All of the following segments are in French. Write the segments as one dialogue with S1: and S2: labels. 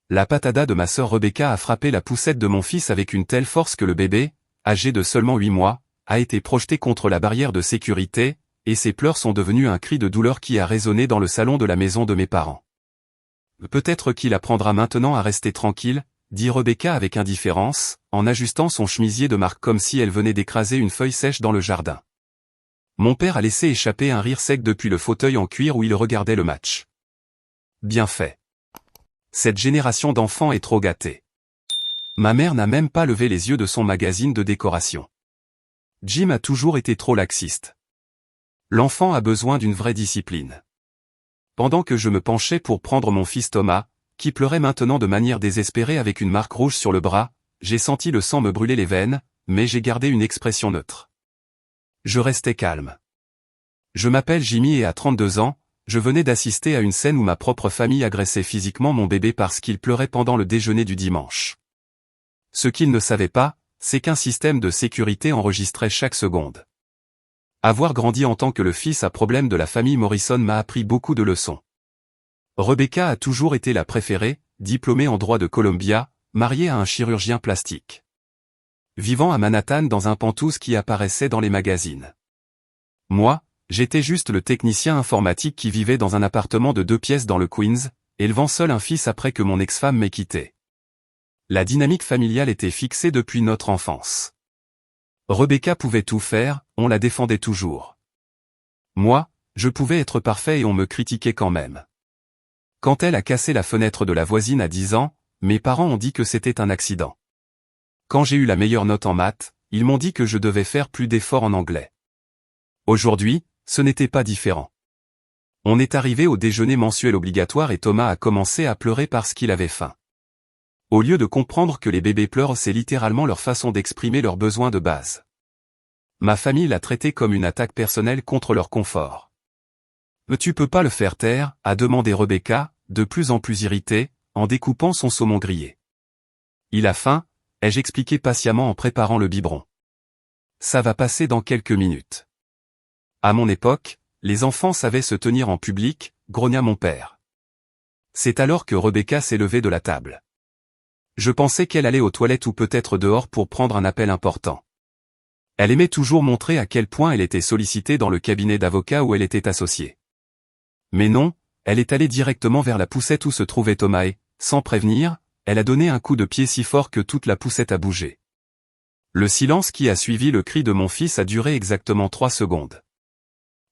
S1: la patada de ma sœur Rebecca a frappé la poussette de mon fils avec une telle force que le bébé, âgé de seulement 8 mois, a été projeté contre la barrière de sécurité, et ses pleurs sont devenus un cri de douleur qui a résonné dans le salon de la maison de mes parents. Peut-être qu'il apprendra maintenant à rester tranquille, dit Rebecca avec indifférence, en ajustant son chemisier de marque comme si elle venait d'écraser une feuille sèche dans le jardin. Mon père a laissé échapper un rire sec depuis le fauteuil en cuir où il regardait le match. Bien fait. Cette génération d'enfants est trop gâtée. Ma mère n'a même pas levé les yeux de son magazine de décoration. Jim a toujours été trop laxiste. L'enfant a besoin d'une vraie discipline. Pendant que je me penchais pour prendre mon fils Thomas, qui pleurait maintenant de manière désespérée avec une marque rouge sur le bras, j'ai senti le sang me brûler les veines, mais j'ai gardé une expression neutre. Je restais calme. Je m'appelle Jimmy et à 32 ans, je venais d'assister à une scène où ma propre famille agressait physiquement mon bébé parce qu'il pleurait pendant le déjeuner du dimanche. Ce qu'ils ne savaient pas, c'est qu'un système de sécurité enregistrait chaque seconde. Avoir grandi en tant que le fils à problème de la famille Morrison m'a appris beaucoup de leçons. Rebecca a toujours été la préférée, diplômée en droit de Columbia, mariée à un chirurgien plastique. Vivant à Manhattan dans un penthouse qui apparaissait dans les magazines. Moi, j'étais juste le technicien informatique qui vivait dans un appartement de 2 pièces dans le Queens, élevant seul un fils après que mon ex-femme m'ait quitté. La dynamique familiale était fixée depuis notre enfance. Rebecca pouvait tout faire, on la défendait toujours. Moi, je pouvais être parfait et on me critiquait quand même. Quand elle a cassé la fenêtre de la voisine à 10 ans, mes parents ont dit que c'était un accident. Quand j'ai eu la meilleure note en maths, ils m'ont dit que je devais faire plus d'efforts en anglais. Aujourd'hui, ce n'était pas différent. On est arrivé au déjeuner mensuel obligatoire et Thomas a commencé à pleurer parce qu'il avait faim. Au lieu de comprendre que les bébés pleurent, c'est littéralement leur façon d'exprimer leurs besoins de base. Ma famille l'a traité comme une attaque personnelle contre leur confort. « Tu peux pas le faire taire ?» a demandé Rebecca, de plus en plus irritée, en découpant son saumon grillé. « Il a faim ?» ai-je expliqué patiemment en préparant le biberon. « Ça va passer dans quelques minutes. » À mon époque, les enfants savaient se tenir en public, grogna mon père. C'est alors que Rebecca s'est levée de la table. Je pensais qu'elle allait aux toilettes ou peut-être dehors pour prendre un appel important. Elle aimait toujours montrer à quel point elle était sollicitée dans le cabinet d'avocat où elle était associée. Mais non, elle est allée directement vers la poussette où se trouvait Thomas et, sans prévenir, elle a donné un coup de pied si fort que toute la poussette a bougé. Le silence qui a suivi le cri de mon fils a duré exactement 3 secondes.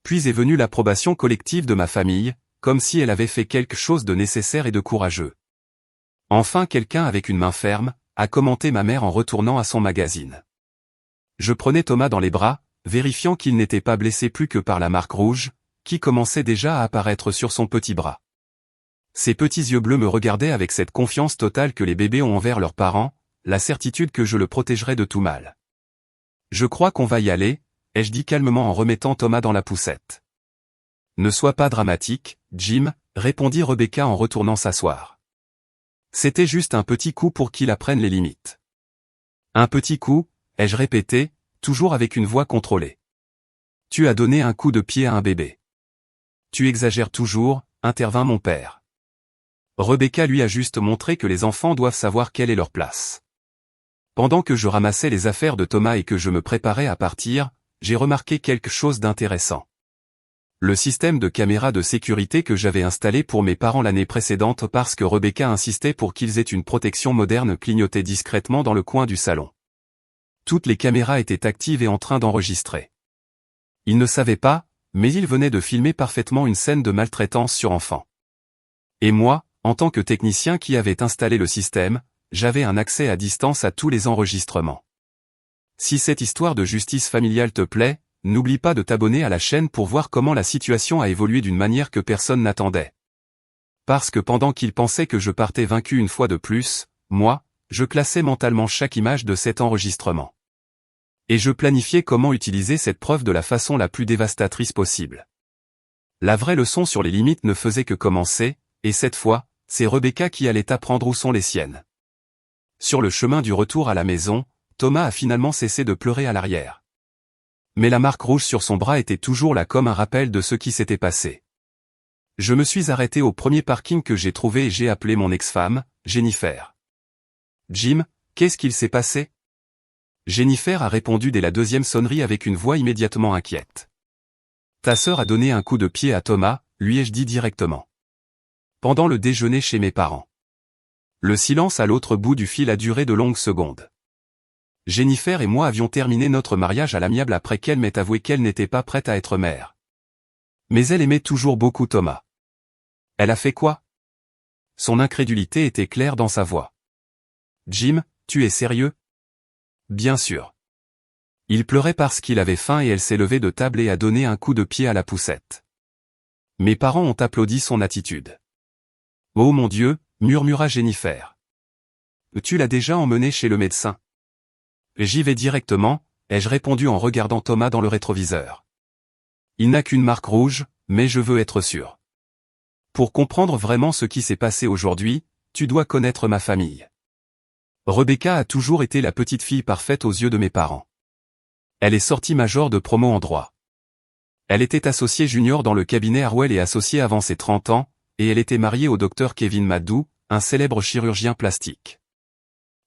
S1: Puis est venue l'approbation collective de ma famille, comme si elle avait fait quelque chose de nécessaire et de courageux. Enfin quelqu'un avec une main ferme, a commenté ma mère en retournant à son magazine. Je prenais Thomas dans les bras, vérifiant qu'il n'était pas blessé plus que par la marque rouge, qui commençait déjà à apparaître sur son petit bras. Ses petits yeux bleus me regardaient avec cette confiance totale que les bébés ont envers leurs parents, la certitude que je le protégerais de tout mal. Je crois qu'on va y aller, ai-je dit calmement en remettant Thomas dans la poussette. Ne sois pas dramatique, Jim, répondit Rebecca en retournant s'asseoir. C'était juste un petit coup pour qu'il apprenne les limites. Un petit coup, ai-je répété, toujours avec une voix contrôlée. Tu as donné un coup de pied à un bébé. Tu exagères toujours, intervint mon père. Rebecca lui a juste montré que les enfants doivent savoir quelle est leur place. Pendant que je ramassais les affaires de Thomas et que je me préparais à partir, j'ai remarqué quelque chose d'intéressant. Le système de caméra de sécurité que j'avais installé pour mes parents l'année précédente parce que Rebecca insistait pour qu'ils aient une protection moderne clignotait discrètement dans le coin du salon. Toutes les caméras étaient actives et en train d'enregistrer. Ils ne savaient pas, mais ils venaient de filmer parfaitement une scène de maltraitance sur enfant. Et moi, en tant que technicien qui avait installé le système, j'avais un accès à distance à tous les enregistrements. Si cette histoire de justice familiale te plaît, n'oublie pas de t'abonner à la chaîne pour voir comment la situation a évolué d'une manière que personne n'attendait. Parce que pendant qu'ils pensaient que je partais vaincu une fois de plus, moi, je classais mentalement chaque image de cet enregistrement. Et je planifiais comment utiliser cette preuve de la façon la plus dévastatrice possible. La vraie leçon sur les limites ne faisait que commencer, et cette fois, c'est Rebecca qui allait apprendre où sont les siennes. Sur le chemin du retour à la maison, Thomas a finalement cessé de pleurer à l'arrière. Mais la marque rouge sur son bras était toujours là comme un rappel de ce qui s'était passé. Je me suis arrêté au premier parking que j'ai trouvé et j'ai appelé mon ex-femme, Jennifer. Jim, qu'est-ce qu'il s'est passé? Jennifer a répondu dès la deuxième sonnerie avec une voix immédiatement inquiète. Ta sœur a donné un coup de pied à Thomas, lui ai-je dit directement. Pendant le déjeuner chez mes parents. Le silence à l'autre bout du fil a duré de longues secondes. Jennifer et moi avions terminé notre mariage à l'amiable après qu'elle m'ait avoué qu'elle n'était pas prête à être mère. Mais elle aimait toujours beaucoup Thomas. Elle a fait quoi? Son incrédulité était claire dans sa voix. Jim, tu es sérieux? Bien sûr. Il pleurait parce qu'il avait faim et elle s'est levée de table et a donné un coup de pied à la poussette. Mes parents ont applaudi son attitude. Oh mon Dieu, murmura Jennifer. Tu l'as déjà emmené chez le médecin? J'y vais directement, ai-je répondu en regardant Thomas dans le rétroviseur. Il n'a qu'une marque rouge, mais je veux être sûr. Pour comprendre vraiment ce qui s'est passé aujourd'hui, tu dois connaître ma famille. Rebecca a toujours été la petite fille parfaite aux yeux de mes parents. Elle est sortie major de promo en droit. Elle était associée junior dans le cabinet Harwell et associée avant ses 30 ans, et elle était mariée au docteur Kevin Maddoux, un célèbre chirurgien plastique.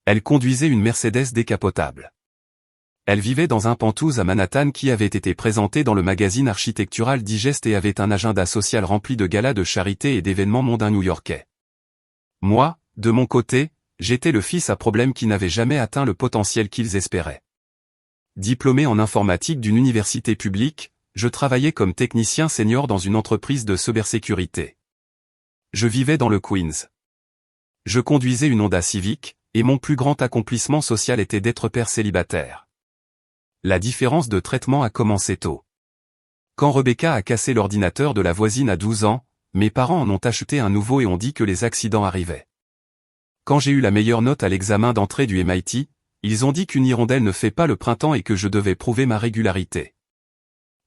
S1: Elle conduisait une Mercedes décapotable. Elle vivait dans un penthouse à Manhattan qui avait été présenté dans le magazine architectural Digest et avait un agenda social rempli de galas de charité et d'événements mondains new-yorkais. Moi, de mon côté, j'étais le fils à problème qui n'avait jamais atteint le potentiel qu'ils espéraient. Diplômé en informatique d'une université publique, je travaillais comme technicien senior dans une entreprise de cybersécurité. Je vivais dans le Queens. Je conduisais une Honda Civic, et mon plus grand accomplissement social était d'être père célibataire. La différence de traitement a commencé tôt. Quand Rebecca a cassé l'ordinateur de la voisine à 12 ans, mes parents en ont acheté un nouveau et ont dit que les accidents arrivaient. Quand j'ai eu la meilleure note à l'examen d'entrée du MIT, ils ont dit qu'une hirondelle ne fait pas le printemps et que je devais prouver ma régularité.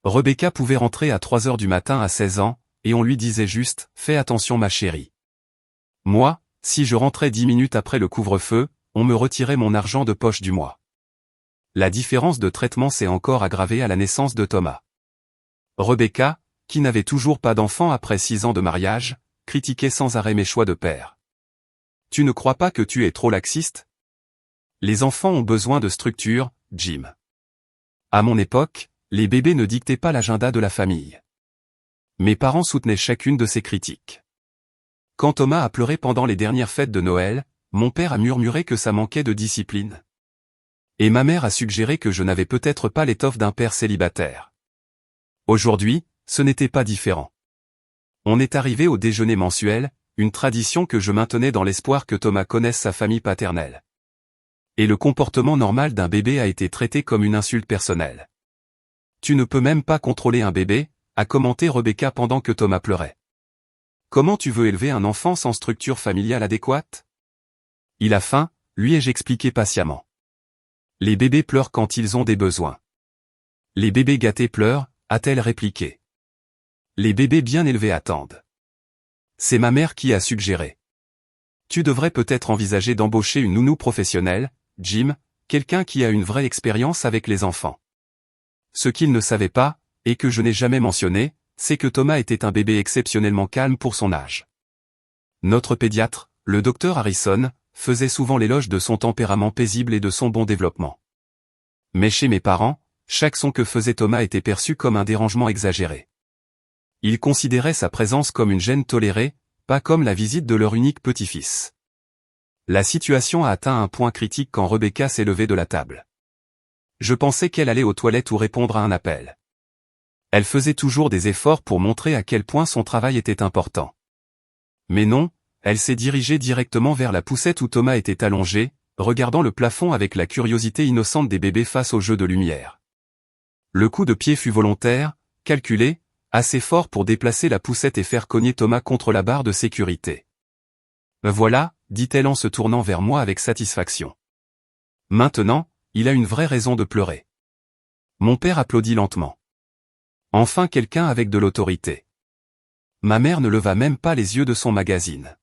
S1: Rebecca pouvait rentrer à 3 heures du matin à 16 ans, et on lui disait juste « Fais attention ma chérie ». Moi, si je rentrais 10 minutes après le couvre-feu, on me retirait mon argent de poche du mois. La différence de traitement s'est encore aggravée à la naissance de Thomas. Rebecca, qui n'avait toujours pas d'enfant après 6 ans de mariage, critiquait sans arrêt mes choix de père. Tu ne crois pas que tu es trop laxiste? Les enfants ont besoin de structure, Jim. À mon époque, les bébés ne dictaient pas l'agenda de la famille. Mes parents soutenaient chacune de ces critiques. Quand Thomas a pleuré pendant les dernières fêtes de Noël, mon père a murmuré que ça manquait de discipline. Et ma mère a suggéré que je n'avais peut-être pas l'étoffe d'un père célibataire. Aujourd'hui, ce n'était pas différent. On est arrivé au déjeuner mensuel, une tradition que je maintenais dans l'espoir que Thomas connaisse sa famille paternelle. Et le comportement normal d'un bébé a été traité comme une insulte personnelle. Tu ne peux même pas contrôler un bébé, a commenté Rebecca pendant que Thomas pleurait. Comment tu veux élever un enfant sans structure familiale adéquate? Il a faim, lui ai-je expliqué patiemment. Les bébés pleurent quand ils ont des besoins. Les bébés gâtés pleurent, a-t-elle répliqué. Les bébés bien élevés attendent. C'est ma mère qui a suggéré. Tu devrais peut-être envisager d'embaucher une nounou professionnelle, Jim, quelqu'un qui a une vraie expérience avec les enfants. Ce qu'il ne savait pas, et que je n'ai jamais mentionné, c'est que Thomas était un bébé exceptionnellement calme pour son âge. Notre pédiatre, le docteur Harrison, faisait souvent l'éloge de son tempérament paisible et de son bon développement. Mais chez mes parents, chaque son que faisait Thomas était perçu comme un dérangement exagéré. Ils considéraient sa présence comme une gêne tolérée, pas comme la visite de leur unique petit-fils. La situation a atteint un point critique quand Rebecca s'est levée de la table. Je pensais qu'elle allait aux toilettes ou répondre à un appel. Elle faisait toujours des efforts pour montrer à quel point son travail était important. Mais non, elle s'est dirigée directement vers la poussette où Thomas était allongé, regardant le plafond avec la curiosité innocente des bébés face au jeu de lumière. Le coup de pied fut volontaire, calculé, assez fort pour déplacer la poussette et faire cogner Thomas contre la barre de sécurité. « Voilà », dit-elle en se tournant vers moi avec satisfaction. « Maintenant, il a une vraie raison de pleurer. » Mon père applaudit lentement. Enfin quelqu'un avec de l'autorité. Ma mère ne leva même pas les yeux de son magazine.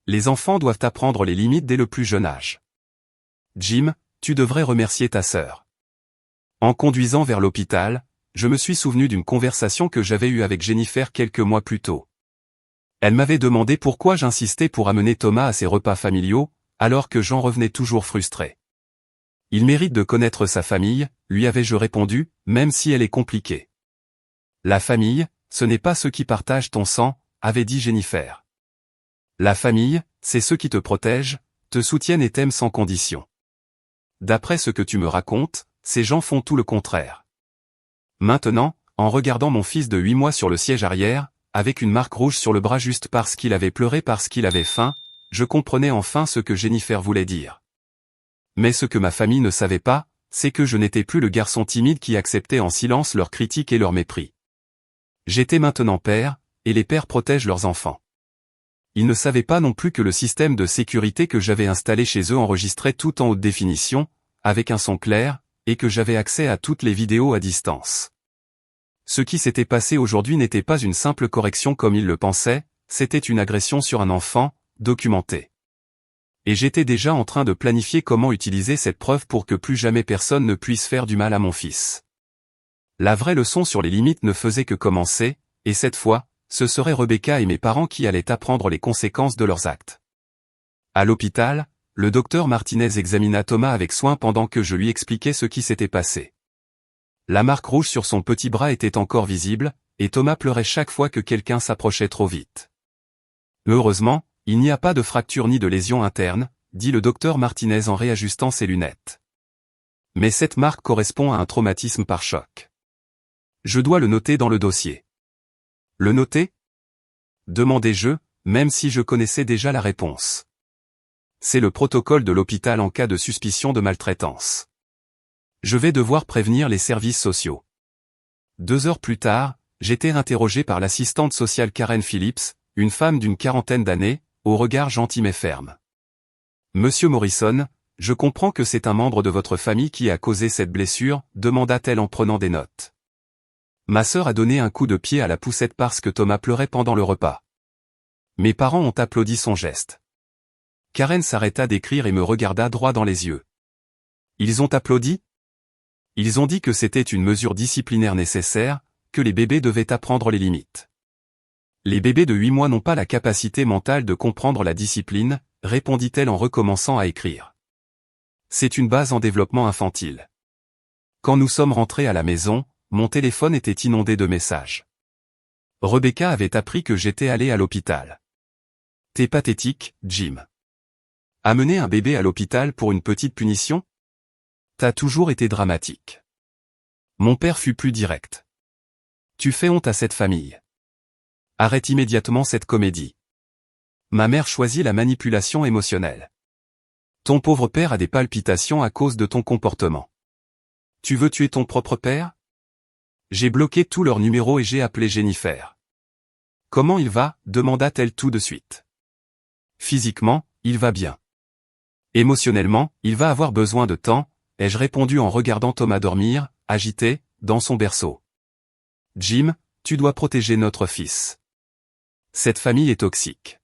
S1: Les enfants doivent apprendre les limites dès le plus jeune âge. Jim, tu devrais remercier ta sœur. En conduisant vers l'hôpital, je me suis souvenu d'une conversation que j'avais eue avec Jennifer quelques mois plus tôt. Elle m'avait demandé pourquoi j'insistais pour amener Thomas à ses repas familiaux, alors que j'en revenais toujours frustré. Il mérite de connaître sa famille, lui avais-je répondu, même si elle est compliquée. La famille, ce n'est pas ceux qui partagent ton sang, avait dit Jennifer. La famille, c'est ceux qui te protègent, te soutiennent et t'aiment sans condition. D'après ce que tu me racontes, ces gens font tout le contraire. Maintenant, en regardant mon fils de 8 mois sur le siège arrière, avec une marque rouge sur le bras juste parce qu'il avait pleuré parce qu'il avait faim, je comprenais enfin ce que Jennifer voulait dire. Mais ce que ma famille ne savait pas, c'est que je n'étais plus le garçon timide qui acceptait en silence leurs critiques et leurs mépris. J'étais maintenant père, et les pères protègent leurs enfants. Ils ne savaient pas non plus que le système de sécurité que j'avais installé chez eux enregistrait tout en haute définition, avec un son clair, et que j'avais accès à toutes les vidéos à distance. Ce qui s'était passé aujourd'hui n'était pas une simple correction comme ils le pensaient, c'était une agression sur un enfant, documentée. Et j'étais déjà en train de planifier comment utiliser cette preuve pour que plus jamais personne ne puisse faire du mal à mon fils. La vraie leçon sur les limites ne faisait que commencer, et cette fois, ce seraient Rebecca et mes parents qui allaient apprendre les conséquences de leurs actes. À l'hôpital, le docteur Martinez examina Thomas avec soin pendant que je lui expliquais ce qui s'était passé. La marque rouge sur son petit bras était encore visible, et Thomas pleurait chaque fois que quelqu'un s'approchait trop vite. Heureusement, il n'y a pas de fracture ni de lésion interne, dit le docteur Martinez en réajustant ses lunettes. Mais cette marque correspond à un traumatisme par choc. Je dois le noter dans le dossier. Le noter ? Demandai-je, même si je connaissais déjà la réponse. C'est le protocole de l'hôpital en cas de suspicion de maltraitance. Je vais devoir prévenir les services sociaux. 2 heures plus tard, j'étais interrogé par l'assistante sociale Karen Phillips, une femme d'une 40aine d'années, au regard gentil mais ferme. Monsieur Morrison, je comprends que c'est un membre de votre famille qui a causé cette blessure, demanda-t-elle en prenant des notes. Ma sœur a donné un coup de pied à la poussette parce que Thomas pleurait pendant le repas. Mes parents ont applaudi son geste. Karen s'arrêta d'écrire et me regarda droit dans les yeux. Ils ont applaudi ? Ils ont dit que c'était une mesure disciplinaire nécessaire, que les bébés devaient apprendre les limites. Les bébés de 8 mois n'ont pas la capacité mentale de comprendre la discipline, répondit-elle en recommençant à écrire. C'est une base en développement infantile. Quand nous sommes rentrés à la maison, mon téléphone était inondé de messages. Rebecca avait appris que j'étais allé à l'hôpital. T'es pathétique, Jim. Amener un bébé à l'hôpital pour une petite punition ? T'as toujours été dramatique. Mon père fut plus direct. Tu fais honte à cette famille. Arrête immédiatement cette comédie. Ma mère choisit la manipulation émotionnelle. Ton pauvre père a des palpitations à cause de ton comportement. Tu veux tuer ton propre père ? J'ai bloqué tous leurs numéros et j'ai appelé Jennifer. Comment il va ? Demanda-t-elle tout de suite. Physiquement, il va bien. Émotionnellement, il va avoir besoin de temps, ai-je répondu en regardant Thomas dormir, agité, dans son berceau. Jim, tu dois protéger notre fils. Cette famille est toxique.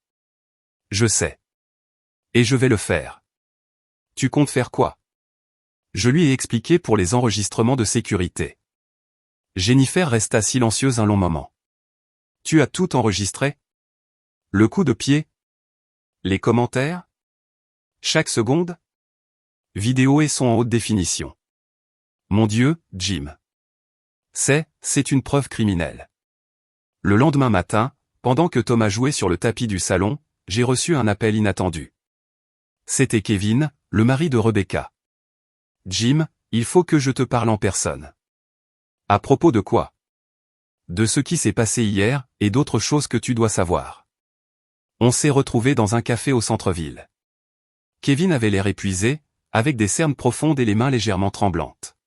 S1: Je sais. Et je vais le faire. Tu comptes faire quoi ? Je lui ai expliqué pour les enregistrements de sécurité. Jennifer resta silencieuse un long moment. Tu as tout enregistré ? Le coup de pied ? Les commentaires ? Chaque seconde ? Vidéo et son en haute définition. Mon Dieu, Jim. C'est une preuve criminelle. Le lendemain matin, pendant que Thomas jouait sur le tapis du salon, j'ai reçu un appel inattendu. C'était Kevin, le mari de Rebecca. Jim, il faut que je te parle en personne. À propos de quoi ? De ce qui s'est passé hier, et d'autres choses que tu dois savoir. On s'est retrouvés dans un café au centre-ville. Kevin avait l'air épuisé, avec des cernes profondes et les mains légèrement tremblantes.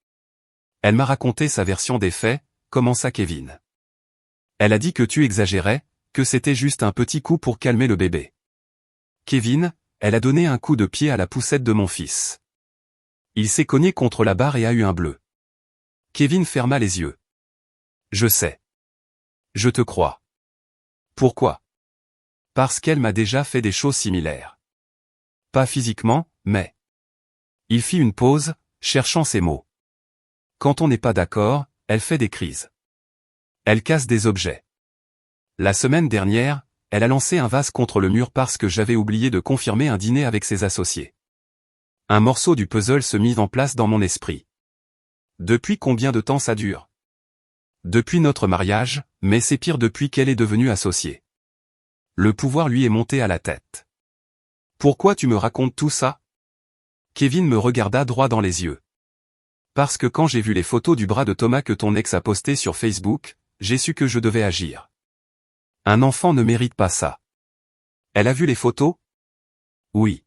S1: Elle m'a raconté sa version des faits, commença Kevin. Elle a dit que tu exagérais, que c'était juste un petit coup pour calmer le bébé. Kevin, elle a donné un coup de pied à la poussette de mon fils. Il s'est cogné contre la barre et a eu un bleu. Kevin ferma les yeux. Je sais. Je te crois. Pourquoi ? Parce qu'elle m'a déjà fait des choses similaires. Pas physiquement, mais... Il fit une pause, cherchant ses mots. Quand on n'est pas d'accord, elle fait des crises. Elle casse des objets. La semaine dernière, elle a lancé un vase contre le mur parce que j'avais oublié de confirmer un dîner avec ses associés. Un morceau du puzzle se mit en place dans mon esprit. Depuis combien de temps ça dure? Depuis notre mariage, mais c'est pire depuis qu'elle est devenue associée. Le pouvoir lui est monté à la tête. Pourquoi tu me racontes tout ça? Kevin me regarda droit dans les yeux. Parce que quand j'ai vu les photos du bras de Thomas que ton ex a posté sur Facebook, j'ai su que je devais agir. Un enfant ne mérite pas ça. Elle a vu les photos? Oui.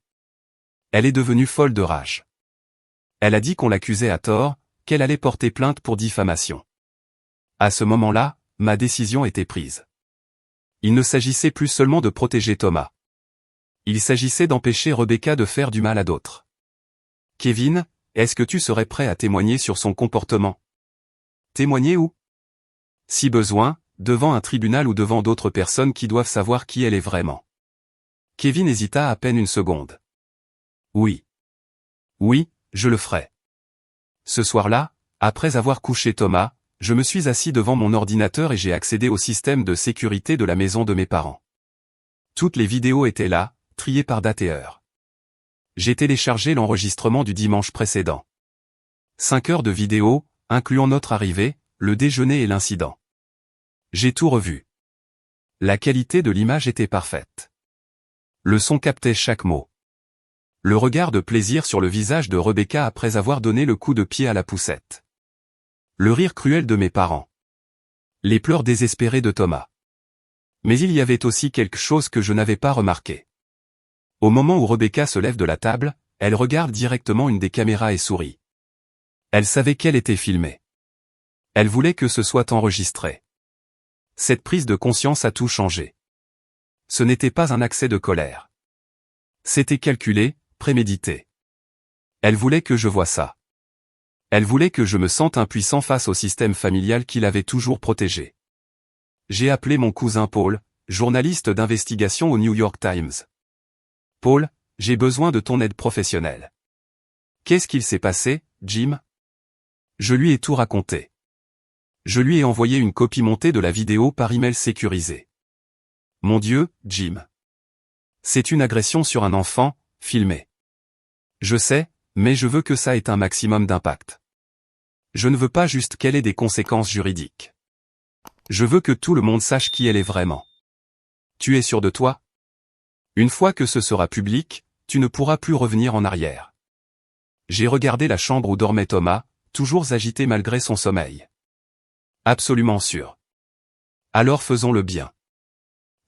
S1: Elle est devenue folle de rage. Elle a dit qu'on l'accusait à tort, qu'elle allait porter plainte pour diffamation. À ce moment-là, ma décision était prise. Il ne s'agissait plus seulement de protéger Thomas. Il s'agissait d'empêcher Rebecca de faire du mal à d'autres. Kevin, est-ce que tu serais prêt à témoigner sur son comportement? Témoigner où? Si besoin, devant un tribunal ou devant d'autres personnes qui doivent savoir qui elle est vraiment. Kevin hésita à peine une seconde. Oui. Oui, je le ferai. Ce soir-là, après avoir couché Thomas, je me suis assis devant mon ordinateur et j'ai accédé au système de sécurité de la maison de mes parents. Toutes les vidéos étaient là, triées par date et heure. J'ai téléchargé l'enregistrement du dimanche précédent. 5 heures de vidéo, incluant notre arrivée, le déjeuner et l'incident. J'ai tout revu. La qualité de l'image était parfaite. Le son captait chaque mot. Le regard de plaisir sur le visage de Rebecca après avoir donné le coup de pied à la poussette. Le rire cruel de mes parents. Les pleurs désespérés de Thomas. Mais il y avait aussi quelque chose que je n'avais pas remarqué. Au moment où Rebecca se lève de la table, elle regarde directement une des caméras et sourit. Elle savait qu'elle était filmée. Elle voulait que ce soit enregistré. Cette prise de conscience a tout changé. Ce n'était pas un accès de colère. C'était calculé, prémédité. Elle voulait que je voie ça. Elle voulait que je me sente impuissant face au système familial qui l'avait toujours protégé. J'ai appelé mon cousin Paul, journaliste d'investigation au New York Times. Paul, j'ai besoin de ton aide professionnelle. Qu'est-ce qu'il s'est passé, Jim? Je lui ai tout raconté. Je lui ai envoyé une copie montée de la vidéo par email sécurisé. Mon Dieu, Jim. C'est une agression sur un enfant, filmé. Je sais, mais je veux que ça ait un maximum d'impact. Je ne veux pas juste qu'elle ait des conséquences juridiques. Je veux que tout le monde sache qui elle est vraiment. Tu es sûr de toi? Une fois que ce sera public, tu ne pourras plus revenir en arrière. J'ai regardé la chambre où dormait Thomas, toujours agité malgré son sommeil. Absolument sûr. Alors faisons-le bien.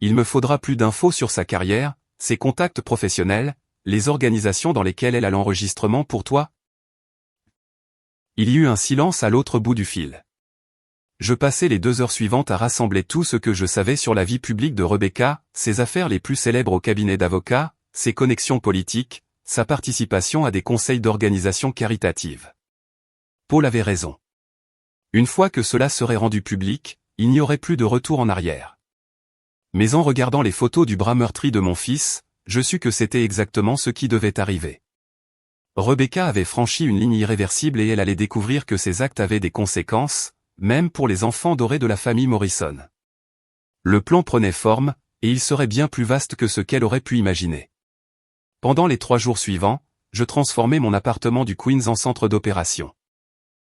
S1: Il me faudra plus d'infos sur sa carrière, ses contacts professionnels, les organisations dans lesquelles elle a l'enregistrement pour toi. Il y eut un silence à l'autre bout du fil. Je passai les 2 heures suivantes à rassembler tout ce que je savais sur la vie publique de Rebecca, ses affaires les plus célèbres au cabinet d'avocats, ses connexions politiques, sa participation à des conseils d'organisations caritatives. Paul avait raison. Une fois que cela serait rendu public, il n'y aurait plus de retour en arrière. Mais en regardant les photos du bras meurtri de mon fils, je sus que c'était exactement ce qui devait arriver. Rebecca avait franchi une ligne irréversible et elle allait découvrir que ses actes avaient des conséquences, même pour les enfants dorés de la famille Morrison. Le plan prenait forme, et il serait bien plus vaste que ce qu'elle aurait pu imaginer. Pendant les 3 jours suivants, je transformais mon appartement du Queens en centre d'opération.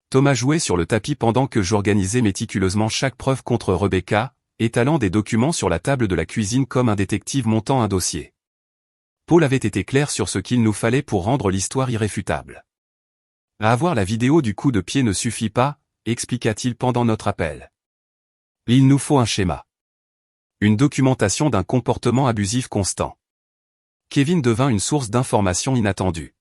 S1: Thomas jouait sur le tapis pendant que j'organisais méticuleusement chaque preuve contre Rebecca, étalant des documents sur la table de la cuisine comme un détective montant un dossier. Paul avait été clair sur ce qu'il nous fallait pour rendre l'histoire irréfutable. À avoir la vidéo du coup de pied ne suffit pas, expliqua-t-il pendant notre appel. Il nous faut un schéma. Une documentation d'un comportement abusif constant. Kevin devint une source d'informations inattendue.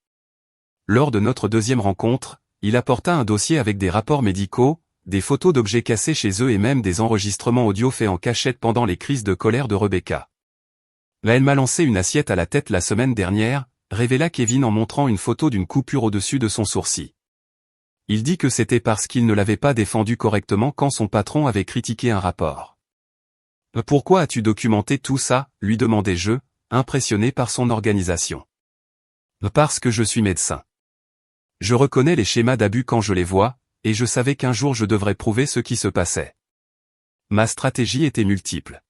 S1: Lors de notre 2e rencontre, il apporta un dossier avec des rapports médicaux, des photos d'objets cassés chez eux et même des enregistrements audio faits en cachette pendant les crises de colère de Rebecca. Elle m'a lancé une assiette à la tête la semaine dernière, révéla Kevin en montrant une photo d'une coupure au-dessus de son sourcil. Il dit que c'était parce qu'il ne l'avait pas défendu correctement quand son patron avait critiqué un rapport. « Pourquoi as-tu documenté tout ça ?» lui demandai-je, impressionné par son organisation. « Parce que je suis médecin. Je reconnais les schémas d'abus quand je les vois, et je savais qu'un jour je devrais prouver ce qui se passait. Ma stratégie était multiple.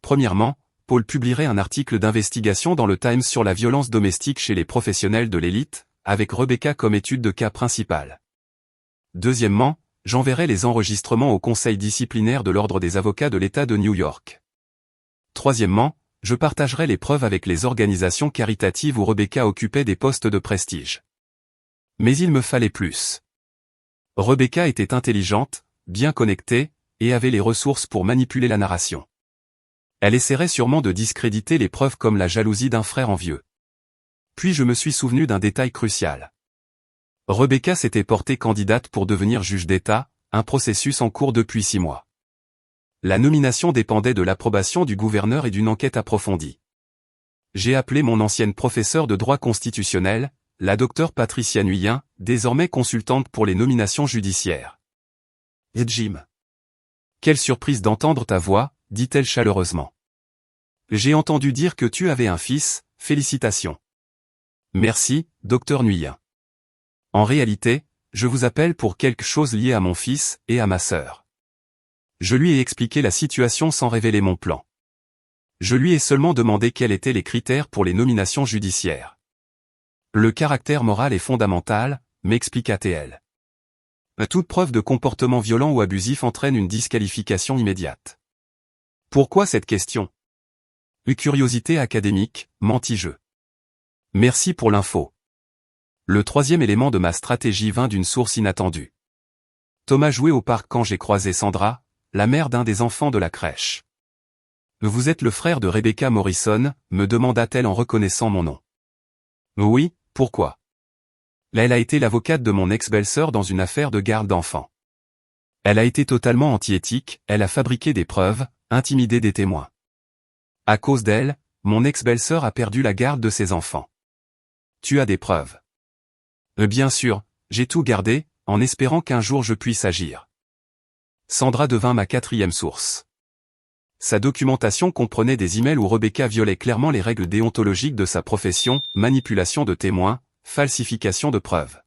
S1: Premièrement, Paul publierait un article d'investigation dans le Times sur la violence domestique chez les professionnels de l'élite, avec Rebecca comme étude de cas principale. Deuxièmement, j'enverrai les enregistrements au conseil disciplinaire de l'Ordre des avocats de l'État de New York. Troisièmement, je partagerai les preuves avec les organisations caritatives où Rebecca occupait des postes de prestige. Mais il me fallait plus. Rebecca était intelligente, bien connectée, et avait les ressources pour manipuler la narration. Elle essaierait sûrement de discréditer les preuves comme la jalousie d'un frère envieux. Puis je me suis souvenu d'un détail crucial. Rebecca s'était portée candidate pour devenir juge d'État, un processus en cours depuis 6 mois. La nomination dépendait de l'approbation du gouverneur et d'une enquête approfondie. J'ai appelé mon ancienne professeure de droit constitutionnel, la docteure Patricia Nuyen, désormais consultante pour les nominations judiciaires. « Et Jim. Quelle surprise d'entendre ta voix », dit-elle chaleureusement. « J'ai entendu dire que tu avais un fils, félicitations. » « Merci, docteur Nuyen. En réalité, je vous appelle pour quelque chose lié à mon fils et à ma sœur. Je lui ai expliqué la situation sans révéler mon plan. Je lui ai seulement demandé quels étaient les critères pour les nominations judiciaires. Le caractère moral est fondamental, m'expliqua-t-elle. Toute preuve de comportement violent ou abusif entraîne une disqualification immédiate. Pourquoi cette question? Une curiosité académique, mentis-je. Merci pour l'info. Le troisième élément de ma stratégie vint d'une source inattendue. Thomas jouait au parc quand j'ai croisé Sandra, la mère d'un des enfants de la crèche. Vous êtes le frère de Rebecca Morrison, me demanda-t-elle en reconnaissant mon nom. Oui, pourquoi? Elle a été l'avocate de mon ex-belle-sœur dans une affaire de garde d'enfants. Elle a été totalement anti-éthique, elle a fabriqué des preuves, intimidé des témoins. À cause d'elle, mon ex-belle-sœur a perdu la garde de ses enfants. Tu as des preuves? Bien sûr, j'ai tout gardé, en espérant qu'un jour je puisse agir. Sandra devint ma quatrième source. Sa documentation comprenait des emails où Rebecca violait clairement les règles déontologiques de sa profession, manipulation de témoins, falsification de preuves.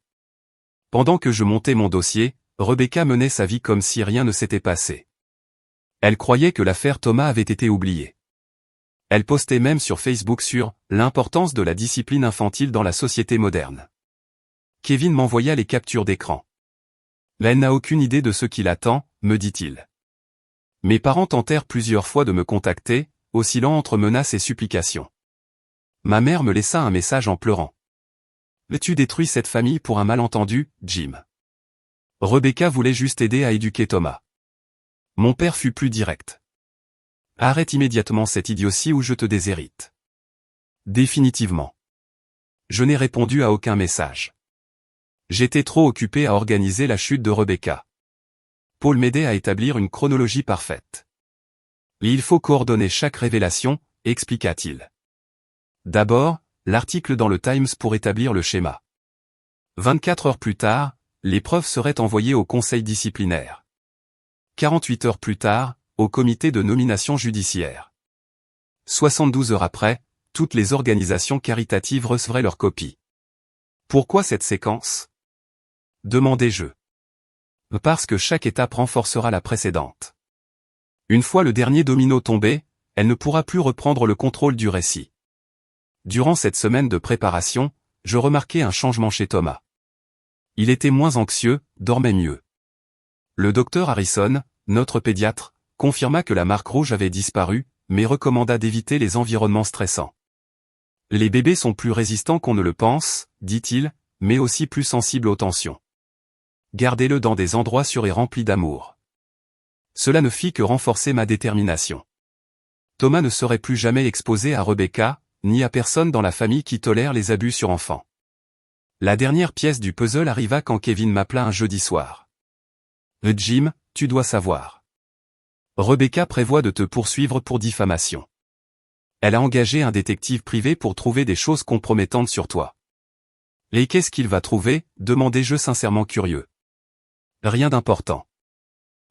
S1: Pendant que je montais mon dossier, Rebecca menait sa vie comme si rien ne s'était passé. Elle croyait que l'affaire Thomas avait été oubliée. Elle postait même sur Facebook sur « l'importance de la discipline infantile dans la société moderne ». Kevin m'envoya les captures d'écran. Elle n'a aucune idée de ce qui l'attend, me dit-il. Mes parents tentèrent plusieurs fois de me contacter, oscillant entre menaces et supplications. Ma mère me laissa un message en pleurant. « Tu détruis cette famille pour un malentendu, Jim. » Rebecca voulait juste aider à éduquer Thomas. Mon père fut plus direct. « Arrête immédiatement cette idiotie ou je te déshérite. » Définitivement. Je n'ai répondu à aucun message. J'étais trop occupé à organiser la chute de Rebecca. Paul m'aidait à établir une chronologie parfaite. Et il faut coordonner chaque révélation, expliqua-t-il. D'abord, l'article dans le Times pour établir le schéma. 24 heures plus tard, les preuves seraient envoyées au conseil disciplinaire. 48 heures plus tard, au comité de nomination judiciaire. 72 heures après, toutes les organisations caritatives recevraient leur copie. Pourquoi cette séquence? Demandai-je. Parce que chaque étape renforcera la précédente. Une fois le dernier domino tombé, elle ne pourra plus reprendre le contrôle du récit. Durant cette semaine de préparation, je remarquai un changement chez Thomas. Il était moins anxieux, dormait mieux. Le docteur Harrison, notre pédiatre, confirma que la marque rouge avait disparu, mais recommanda d'éviter les environnements stressants. Les bébés sont plus résistants qu'on ne le pense, dit-il, mais aussi plus sensibles aux tensions. Gardez-le dans des endroits sûrs et remplis d'amour. Cela ne fit que renforcer ma détermination. Thomas ne serait plus jamais exposé à Rebecca, ni à personne dans la famille qui tolère les abus sur enfants. La dernière pièce du puzzle arriva quand Kevin m'appela un jeudi soir. « Jim, tu dois savoir. Rebecca prévoit de te poursuivre pour diffamation. Elle a engagé un détective privé pour trouver des choses compromettantes sur toi. » Et qu'est-ce qu'il va trouver? Demandai-je sincèrement curieux. Rien d'important.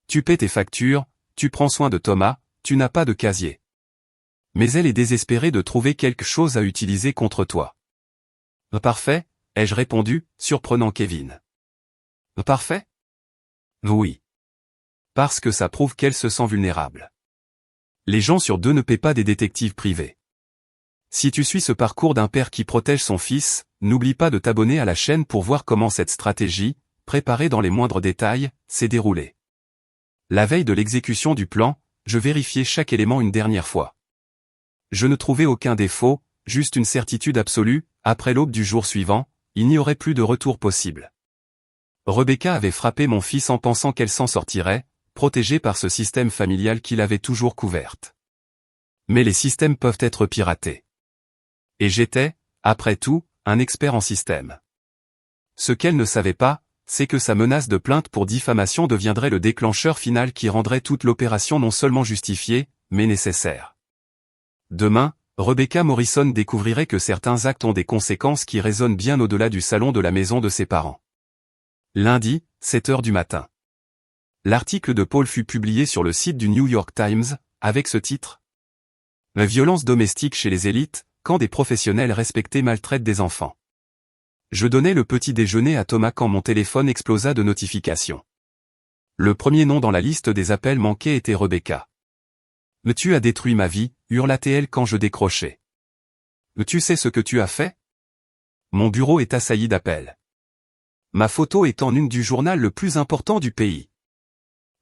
S1: Tu paies tes factures, tu prends soin de Thomas, tu n'as pas de casier. Mais elle est désespérée de trouver quelque chose à utiliser contre toi. Parfait, ai-je répondu, surprenant Kevin. Parfait? Oui. Parce que ça prouve qu'elle se sent vulnérable. Les gens sur 2 ne paient pas des détectives privés. Si tu suis ce parcours d'un père qui protège son fils, n'oublie pas de t'abonner à la chaîne pour voir comment cette stratégie, préparée dans les moindres détails, s'est déroulée. La veille de l'exécution du plan, je vérifiais chaque élément une dernière fois. Je ne trouvais aucun défaut, juste une certitude absolue, après l'aube du jour suivant, il n'y aurait plus de retour possible. Rebecca avait frappé mon fils en pensant qu'elle s'en sortirait, protégée par ce système familial qui l'avait toujours couverte. Mais les systèmes peuvent être piratés. Et j'étais, après tout, un expert en système. Ce qu'elle ne savait pas, c'est que sa menace de plainte pour diffamation deviendrait le déclencheur final qui rendrait toute l'opération non seulement justifiée, mais nécessaire. Demain, Rebecca Morrison découvrirait que certains actes ont des conséquences qui résonnent bien au-delà du salon de la maison de ses parents. Lundi, 7 heures du matin. L'article de Paul fut publié sur le site du New York Times, avec ce titre. La violence domestique chez les élites, quand des professionnels respectés maltraitent des enfants. Je donnais le petit déjeuner à Thomas quand mon téléphone explosa de notifications. Le premier nom dans la liste des appels manqués était Rebecca. « Tu as détruit ma vie », hurla-t-elle quand je décrochai. « Tu sais ce que tu as fait ?» Mon bureau est assailli d'appels. Ma photo est en une du journal le plus important du pays.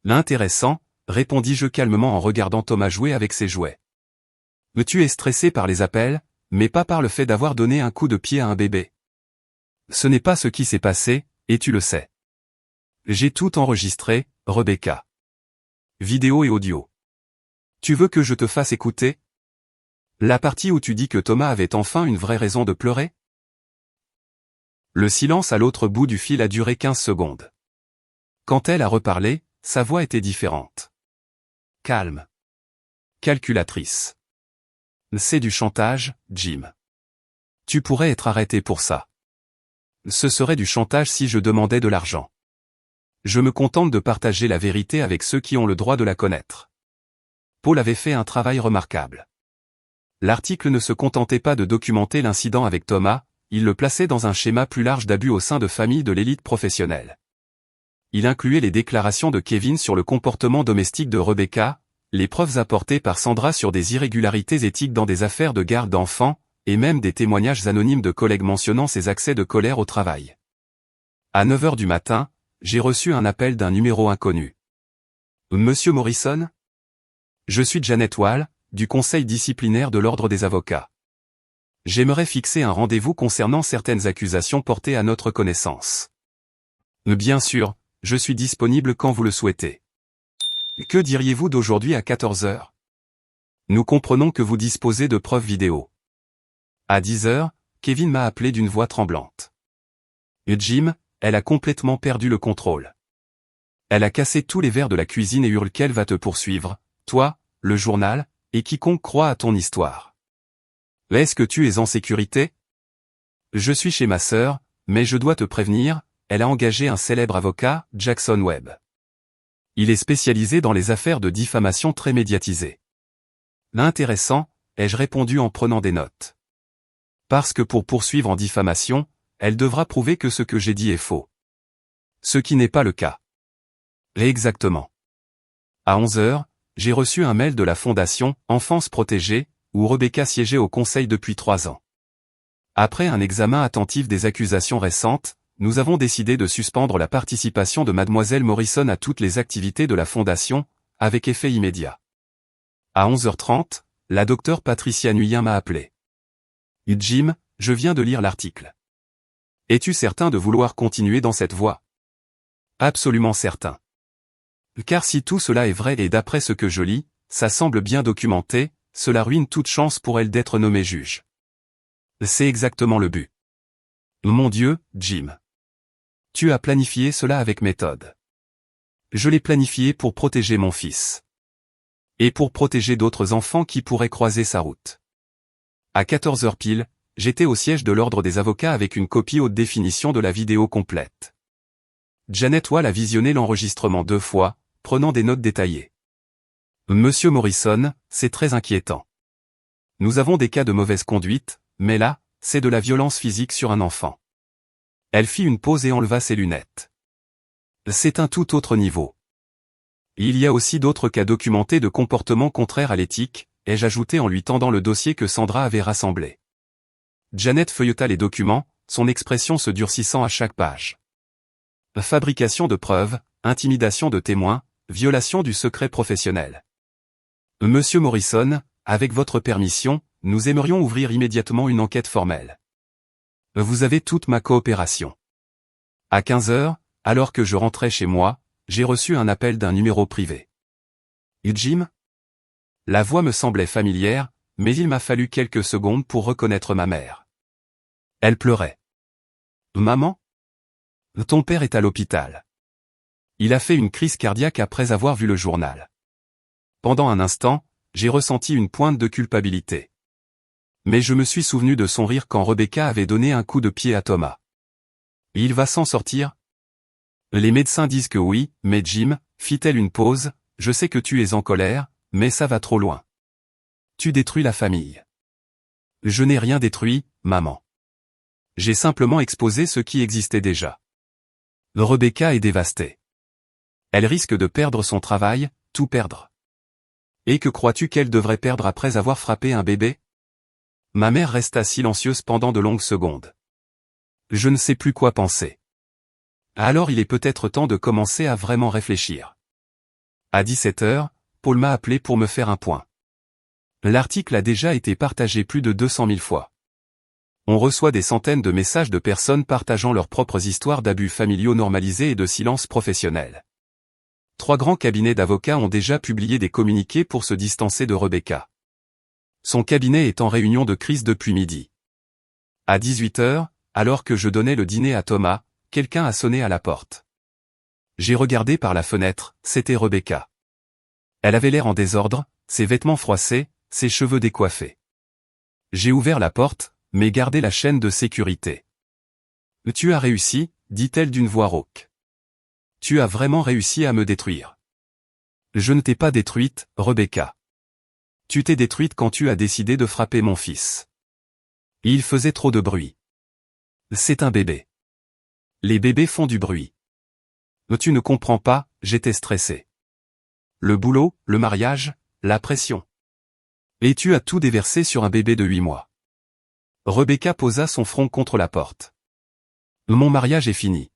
S1: L'intéressant, répondis-je calmement en regardant Thomas jouer avec ses jouets. « Tu es stressé par les appels, mais pas par le fait d'avoir donné un coup de pied à un bébé. Ce n'est pas ce qui s'est passé, et tu le sais. J'ai tout enregistré, Rebecca. Vidéo et audio. Tu veux que je te fasse écouter? La partie où tu dis que Thomas avait enfin une vraie raison de pleurer? Le silence à l'autre bout du fil a duré 15 secondes. Quand elle a reparlé, sa voix était différente. Calme. Calculatrice. C'est du chantage, Jim. Tu pourrais être arrêté pour ça. Ce serait du chantage si je demandais de l'argent. Je me contente de partager la vérité avec ceux qui ont le droit de la connaître. Paul avait fait un travail remarquable. L'article ne se contentait pas de documenter l'incident avec Thomas, il le plaçait dans un schéma plus large d'abus au sein de familles de l'élite professionnelle. Il incluait les déclarations de Kevin sur le comportement domestique de Rebecca, les preuves apportées par Sandra sur des irrégularités éthiques dans des affaires de garde d'enfants, et même des témoignages anonymes de collègues mentionnant ses accès de colère au travail. À 9 heures du matin, j'ai reçu un appel d'un numéro inconnu. « Monsieur Morrison ? Je suis Janet Wall, du conseil disciplinaire de l'Ordre des avocats. J'aimerais fixer un rendez-vous concernant certaines accusations portées à notre connaissance. Bien sûr, je suis disponible quand vous le souhaitez. Que diriez-vous d'aujourd'hui à 14 heures? Nous comprenons que vous disposez de preuves vidéo. À 10 heures, Kevin m'a appelé d'une voix tremblante. Jim, elle a complètement perdu le contrôle. Elle a cassé tous les verres de la cuisine et hurle qu'elle va te poursuivre, toi, le journal, et quiconque croit à ton histoire. Est-ce que tu es en sécurité? Je suis chez ma sœur, mais je dois te prévenir, elle a engagé un célèbre avocat, Jackson Webb. Il est spécialisé dans les affaires de diffamation très médiatisées. L'intéressant, ai-je répondu en prenant des notes. Parce que pour poursuivre en diffamation, elle devra prouver que ce que j'ai dit est faux. Ce qui n'est pas le cas. Exactement. À 11 heures, j'ai reçu un mail de la fondation Enfance Protégée, où Rebecca siégeait au conseil depuis 3 ans. Après un examen attentif des accusations récentes, nous avons décidé de suspendre la participation de Mademoiselle Morrison à toutes les activités de la fondation, avec effet immédiat. À 11h30, la docteure Patricia Nuyen m'a appelé. Jim, je viens de lire l'article. Es-tu certain de vouloir continuer dans cette voie? Absolument certain. Car si tout cela est vrai et d'après ce que je lis, ça semble bien documenté, cela ruine toute chance pour elle d'être nommée juge. C'est exactement le but. Mon Dieu, Jim. Tu as planifié cela avec méthode. Je l'ai planifié pour protéger mon fils. Et pour protéger d'autres enfants qui pourraient croiser sa route. À 14 heures pile, j'étais au siège de l'Ordre des avocats avec une copie haute définition de la vidéo complète. Janet Wall a visionné l'enregistrement 2 fois, prenant des notes détaillées. Monsieur Morrison, c'est très inquiétant. Nous avons des cas de mauvaise conduite, mais là, c'est de la violence physique sur un enfant. Elle fit une pause et enleva ses lunettes. C'est un tout autre niveau. Il y a aussi d'autres cas documentés de comportements contraires à l'éthique, ai-je ajouté en lui tendant le dossier que Sandra avait rassemblé. Janet feuilleta les documents, son expression se durcissant à chaque page. Fabrication de preuves, intimidation de témoins, violation du secret professionnel. Monsieur Morrison, avec votre permission, nous aimerions ouvrir immédiatement une enquête formelle. Vous avez toute ma coopération. À 15 heures, alors que je rentrais chez moi, j'ai reçu un appel d'un numéro privé. Jim? La voix me semblait familière, mais il m'a fallu quelques secondes pour reconnaître ma mère. Elle pleurait. Maman? Ton père est à l'hôpital. Il a fait une crise cardiaque après avoir vu le journal. Pendant un instant, j'ai ressenti une pointe de culpabilité. Mais je me suis souvenu de son rire quand Rebecca avait donné un coup de pied à Thomas. Il va s'en sortir? Les médecins disent que oui, mais Jim, fit-elle une pause, je sais que tu es en colère, mais ça va trop loin. Tu détruis la famille. Je n'ai rien détruit, maman. J'ai simplement exposé ce qui existait déjà. Rebecca est dévastée. Elle risque de perdre son travail, tout perdre. Et que crois-tu qu'elle devrait perdre après avoir frappé un bébé? Ma mère resta silencieuse pendant de longues secondes. Je ne sais plus quoi penser. Alors il est peut-être temps de commencer à vraiment réfléchir. À 17 heures, Paul m'a appelé pour me faire un point. L'article a déjà été partagé plus de 200 000 fois. On reçoit des centaines de messages de personnes partageant leurs propres histoires d'abus familiaux normalisés et de silence professionnel. 3 grands cabinets d'avocats ont déjà publié des communiqués pour se distancer de Rebecca. Son cabinet est en réunion de crise depuis midi. À 18 heures, alors que je donnais le dîner à Thomas, quelqu'un a sonné à la porte. J'ai regardé par la fenêtre, c'était Rebecca. Elle avait l'air en désordre, ses vêtements froissés, ses cheveux décoiffés. J'ai ouvert la porte, mais gardé la chaîne de sécurité. « Tu as réussi », dit-elle d'une voix rauque. « Tu as vraiment réussi à me détruire. » Je ne t'ai pas détruite, Rebecca. Tu t'es détruite quand tu as décidé de frapper mon fils. Il faisait trop de bruit. C'est un bébé. Les bébés font du bruit. Tu ne comprends pas, j'étais stressé. Le boulot, le mariage, la pression. Et tu as tout déversé sur un bébé de 8 mois. Rebecca posa son front contre la porte. Mon mariage est fini.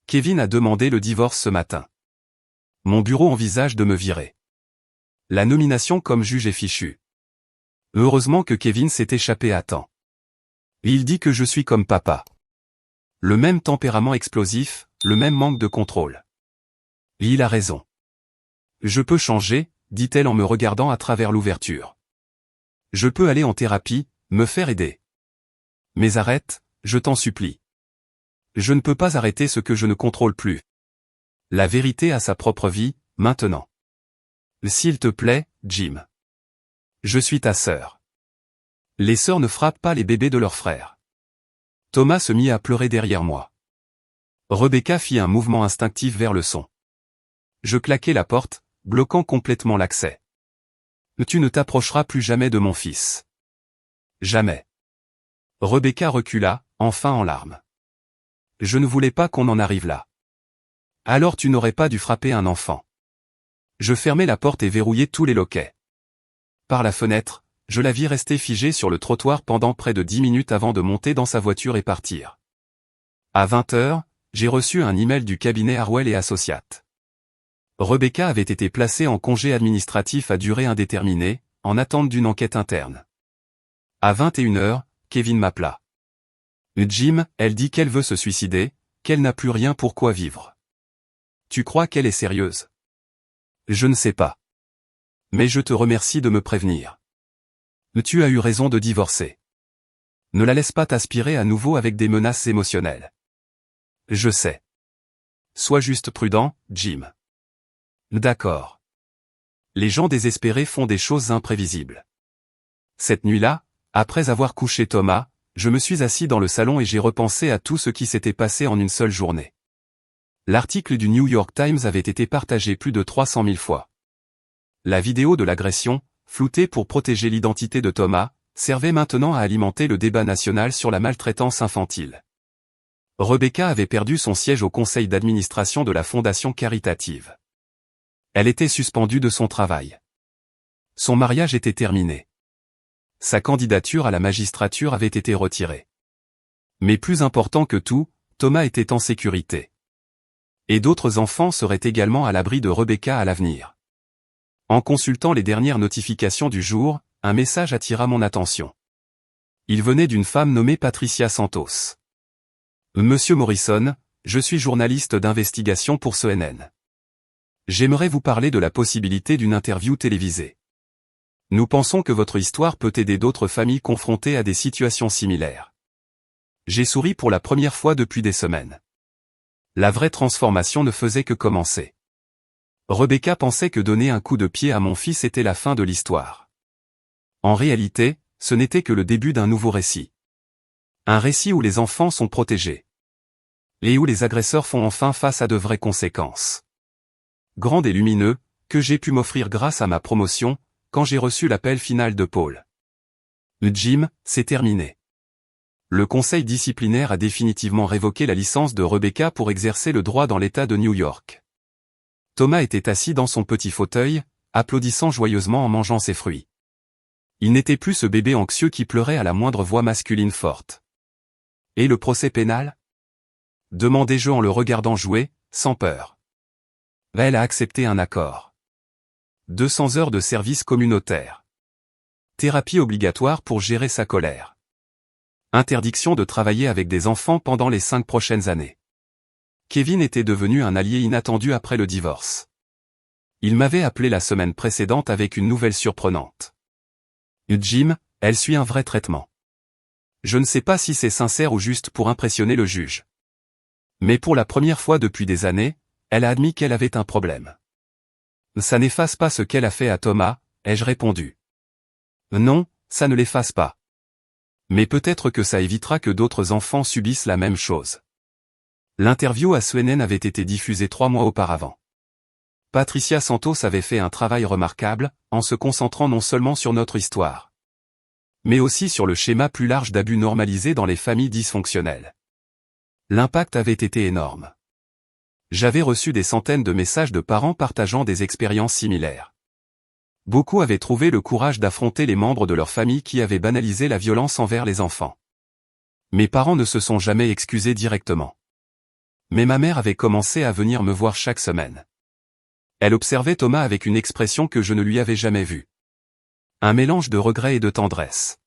S1: Kevin a demandé le divorce ce matin. Mon bureau envisage de me virer. La nomination comme juge est fichue. Heureusement que Kevin s'est échappé à temps. Il dit que je suis comme papa. Le même tempérament explosif, le même manque de contrôle. Il a raison. Je peux changer, dit-elle en me regardant à travers l'ouverture. Je peux aller en thérapie, me faire aider. Mais arrête, je t'en supplie. Je ne peux pas arrêter ce que je ne contrôle plus. La vérité a sa propre vie, maintenant. S'il te plaît, Jim. Je suis ta sœur. Les sœurs ne frappent pas les bébés de leurs frères. Thomas se mit à pleurer derrière moi. Rebecca fit un mouvement instinctif vers le son. Je claquai la porte, bloquant complètement l'accès. Tu ne t'approcheras plus jamais de mon fils. Jamais. Rebecca recula, enfin en larmes. Je ne voulais pas qu'on en arrive là. Alors tu n'aurais pas dû frapper un enfant. Je fermai la porte et verrouillai tous les loquets. Par la fenêtre, je la vis rester figée sur le trottoir pendant près de 10 minutes avant de monter dans sa voiture et partir. À 20 heures, j'ai reçu un email du cabinet Harwell et Associates. Rebecca avait été placée en congé administratif à durée indéterminée, en attente d'une enquête interne. À 21 heures, Kevin m'appela. Jim, elle dit qu'elle veut se suicider, qu'elle n'a plus rien pour quoi vivre. Tu crois qu'elle est sérieuse? Je ne sais pas. Mais je te remercie de me prévenir. Tu as eu raison de divorcer. Ne la laisse pas t'aspirer à nouveau avec des menaces émotionnelles. Je sais. Sois juste prudent, Jim. D'accord. Les gens désespérés font des choses imprévisibles. Cette nuit-là, après avoir couché Thomas, je me suis assis dans le salon et j'ai repensé à tout ce qui s'était passé en une seule journée. L'article du New York Times avait été partagé plus de 300 000 fois. La vidéo de l'agression, floutée pour protéger l'identité de Thomas, servait maintenant à alimenter le débat national sur la maltraitance infantile. Rebecca avait perdu son siège au conseil d'administration de la fondation caritative. Elle était suspendue de son travail. Son mariage était terminé. Sa candidature à la magistrature avait été retirée. Mais plus important que tout, Thomas était en sécurité. Et d'autres enfants seraient également à l'abri de Rebecca à l'avenir. En consultant les dernières notifications du jour, un message attira mon attention. Il venait d'une femme nommée Patricia Santos. Monsieur Morrison, je suis journaliste d'investigation pour CNN. J'aimerais vous parler de la possibilité d'une interview télévisée. Nous pensons que votre histoire peut aider d'autres familles confrontées à des situations similaires. J'ai souri pour la première fois depuis des semaines. La vraie transformation ne faisait que commencer. Rebecca pensait que donner un coup de pied à mon fils était la fin de l'histoire. En réalité, ce n'était que le début d'un nouveau récit. Un récit où les enfants sont protégés. Et où les agresseurs font enfin face à de vraies conséquences. Grand et lumineux, que j'ai pu m'offrir grâce à ma promotion, quand j'ai reçu l'appel final de Paul. Jim, c'est terminé. Le conseil disciplinaire a définitivement révoqué la licence de Rebecca pour exercer le droit dans l'État de New York. Thomas était assis dans son petit fauteuil, applaudissant joyeusement en mangeant ses fruits. Il n'était plus ce bébé anxieux qui pleurait à la moindre voix masculine forte. Et le procès pénal ? Demandai-je en le regardant jouer, sans peur. Elle a accepté un accord. 200 heures de service communautaire. Thérapie obligatoire pour gérer sa colère. Interdiction de travailler avec des enfants pendant les 5 prochaines années. Kevin était devenu un allié inattendu après le divorce. Il m'avait appelé la semaine précédente avec une nouvelle surprenante. Jim, elle suit un vrai traitement. Je ne sais pas si c'est sincère ou juste pour impressionner le juge. Mais pour la première fois depuis des années, elle a admis qu'elle avait un problème. Ça n'efface pas ce qu'elle a fait à Thomas, ai-je répondu. Non, ça ne l'efface pas. Mais peut-être que ça évitera que d'autres enfants subissent la même chose. L'interview à CNN avait été diffusée 3 mois auparavant. Patricia Santos avait fait un travail remarquable, en se concentrant non seulement sur notre histoire, mais aussi sur le schéma plus large d'abus normalisés dans les familles dysfonctionnelles. L'impact avait été énorme. J'avais reçu des centaines de messages de parents partageant des expériences similaires. Beaucoup avaient trouvé le courage d'affronter les membres de leur famille qui avaient banalisé la violence envers les enfants. Mes parents ne se sont jamais excusés directement. Mais ma mère avait commencé à venir me voir chaque semaine. Elle observait Thomas avec une expression que je ne lui avais jamais vue. Un mélange de regret et de tendresse.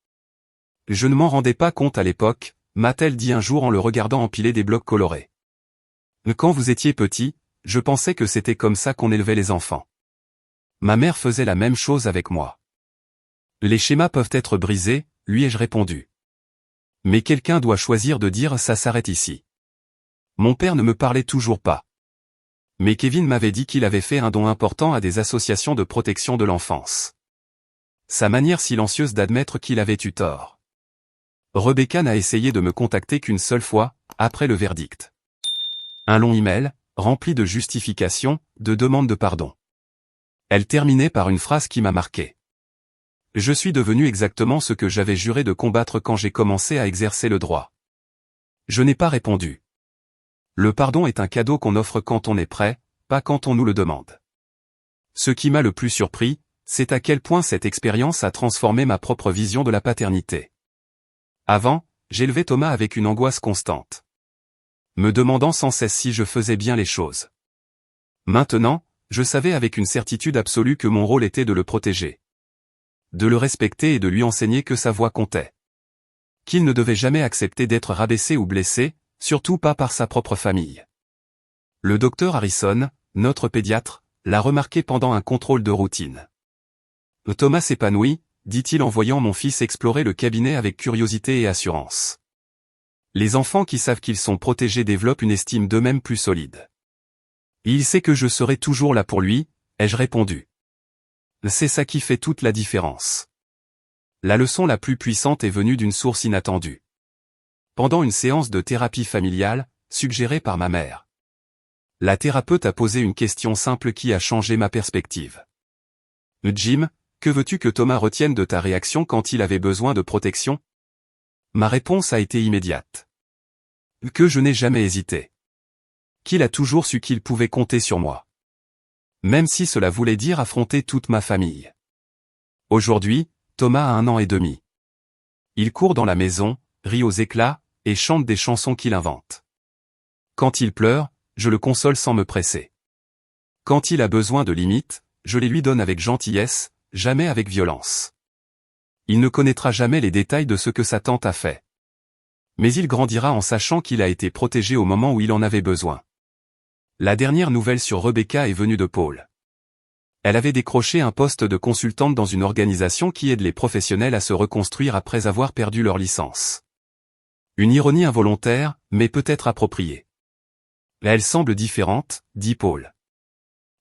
S1: Je ne m'en rendais pas compte à l'époque, m'a-t-elle dit un jour en le regardant empiler des blocs colorés. Quand vous étiez petit, je pensais que c'était comme ça qu'on élevait les enfants. Ma mère faisait la même chose avec moi. Les schémas peuvent être brisés, lui ai-je répondu. Mais quelqu'un doit choisir de dire ça s'arrête ici. Mon père ne me parlait toujours pas. Mais Kevin m'avait dit qu'il avait fait un don important à des associations de protection de l'enfance. Sa manière silencieuse d'admettre qu'il avait eu tort. Rebecca n'a essayé de me contacter qu'une seule fois, après le verdict. Un long email, rempli de justifications, de demandes de pardon. Elle terminait par une phrase qui m'a marqué. Je suis devenu exactement ce que j'avais juré de combattre quand j'ai commencé à exercer le droit. Je n'ai pas répondu. Le pardon est un cadeau qu'on offre quand on est prêt, pas quand on nous le demande. Ce qui m'a le plus surpris, c'est à quel point cette expérience a transformé ma propre vision de la paternité. Avant, j'élevais Thomas avec une angoisse constante, me demandant sans cesse si je faisais bien les choses. Maintenant, je savais avec une certitude absolue que mon rôle était de le protéger, de le respecter et de lui enseigner que sa voix comptait. Qu'il ne devait jamais accepter d'être rabaissé ou blessé, surtout pas par sa propre famille. Le docteur Harrison, notre pédiatre, l'a remarqué pendant un contrôle de routine. Thomas s'épanouit, dit-il en voyant mon fils explorer le cabinet avec curiosité et assurance. Les enfants qui savent qu'ils sont protégés développent une estime d'eux-mêmes plus solide. Il sait que je serai toujours là pour lui, ai-je répondu. C'est ça qui fait toute la différence. La leçon la plus puissante est venue d'une source inattendue. Pendant une séance de thérapie familiale, suggérée par ma mère. La thérapeute a posé une question simple qui a changé ma perspective. Jim, que veux-tu que Thomas retienne de ta réaction quand il avait besoin de protection ? Ma réponse a été immédiate. Que je n'ai jamais hésité. Qu'il a toujours su qu'il pouvait compter sur moi. Même si cela voulait dire affronter toute ma famille. Aujourd'hui, Thomas a 1 an et demi. Il court dans la maison, rit aux éclats, et chante des chansons qu'il invente. Quand il pleure, je le console sans me presser. Quand il a besoin de limites, je les lui donne avec gentillesse, jamais avec violence. Il ne connaîtra jamais les détails de ce que sa tante a fait. Mais il grandira en sachant qu'il a été protégé au moment où il en avait besoin. La dernière nouvelle sur Rebecca est venue de Paul. Elle avait décroché un poste de consultante dans une organisation qui aide les professionnels à se reconstruire après avoir perdu leur licence. Une ironie involontaire, mais peut-être appropriée. Elle semble différente, dit Paul.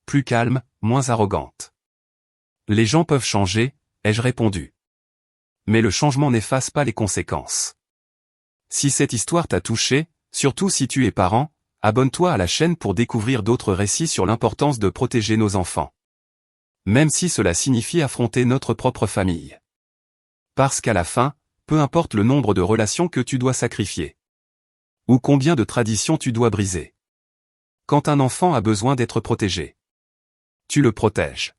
S1: Plus calme, moins arrogante. Les gens peuvent changer, ai-je répondu. Mais le changement n'efface pas les conséquences. Si cette histoire t'a touché, surtout si tu es parent, abonne-toi à la chaîne pour découvrir d'autres récits sur l'importance de protéger nos enfants. Même si cela signifie affronter notre propre famille. Parce qu'à la fin, peu importe le nombre de relations que tu dois sacrifier. Ou combien de traditions tu dois briser. Quand un enfant a besoin d'être protégé, tu le protèges.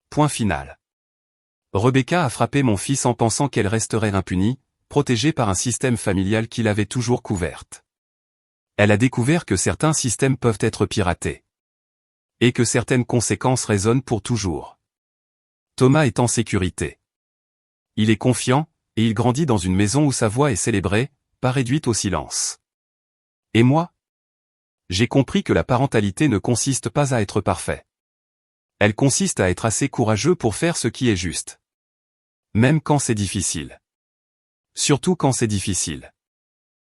S1: Point final. Rebecca a frappé mon fils en pensant qu'elle resterait impunie, protégée par un système familial qui l'avait toujours couverte. Elle a découvert que certains systèmes peuvent être piratés. Et que certaines conséquences résonnent pour toujours. Thomas est en sécurité. Il est confiant, et il grandit dans une maison où sa voix est célébrée, pas réduite au silence. Et moi? J'ai compris que la parentalité ne consiste pas à être parfait. Elle consiste à être assez courageux pour faire ce qui est juste. Même quand c'est difficile. Surtout quand c'est difficile.